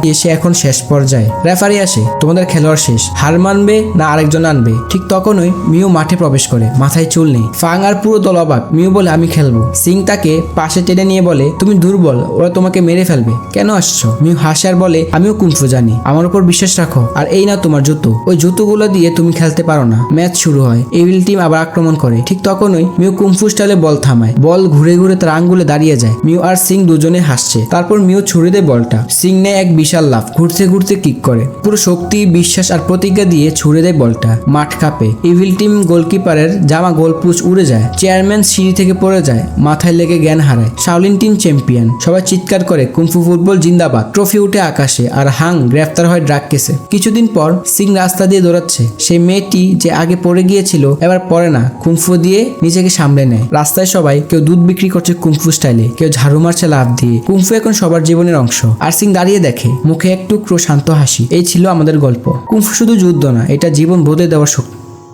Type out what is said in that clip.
এসে এখন শেষ পর্যায়ে। রেফারি আসে, তোমাদের খেলোয়াড় শেষ, হার মানবে না আরেকজন আনবে। ঠিক তখনই মিউ মাঠে প্রবেশ করে, মাথায় চুল নেই। ফাং আর পুরো দল অবাক। মিউ বলে আমি খেলবো। সিং তাকে পাশে টেনে নিয়ে বলে তুমি দুর্বল, ওরা তোমাকে মেরে ফেলবে, কেন আসছো? মিউ হাসে আর বলে আমিও কুংফু জানি, আমার উপর বিশ্বাস রাখো। আর এই না তোমার জুতো, ওই জুতোগুলো দিয়ে তুমি খেলতে পারো না। ম্যাচ শুরু হয়, এভিল টিম আবার আক্রমণ করে। ঠিক তখনই মিউ কুংফু স্টাইলে বল থামায়, বল ঘুরে ঘুরে তার আঙ্গুলে দাঁড়িয়ে যায়। মিউ আর সিং দুজনে হাসছে। তারপর মিউ ছুড়ে দেয় বলটা। সিং নেয় এক বিশাল লাফ, ঘুরতে ঘুরতে কিক করে, পুরো শক্তি, বিশ্বাস আর প্রতিজ্ঞা দিয়ে ছুড়ে দেয় বলটা। মাঠ কাঁপে। ইভিল টিম গোলকিপারের জামা গোলপুচ উড়ে যায়। চেয়ারম্যান সিঁড়ি থেকে পড়ে যায়, মাথায় লেগে জ্ঞান হারায়। শাওলিন টিম চ্যাম্পিয়ন, সবাই চিৎকার করে কুংফু ফুটবল জিন্দাবাদ। ট্রফি উঠে আকাশে আর হাং গ্রেফতার হয় ড্রাগ কেসে। কিছুদিন পর সিং রাস্তা দিয়ে দৌড়াচ্ছে। সেই মেয়েটি যে আগে পড়ে গিয়েছিল এবার পড়ে না, কুংফু দিয়ে নিজেকে সামলে নেয়। রাস্তায় সবাই, কেউ দুধ বিক্রি করছে কুংফু স্টাইলে, কেউ ঝাড়ু মারছে লাফ দিয়ে। কুংফু এখন সবার জীবনের অংশ। আর সিং দাঁড়িয়ে দেখে, মুখে এক টুকরো শান্ত হাসি। এই ছিল আমাদের গল্প। কুংফু শুধু যুদ্ধ না, এটা জীবন বদলে দেওয়ার শক্তি।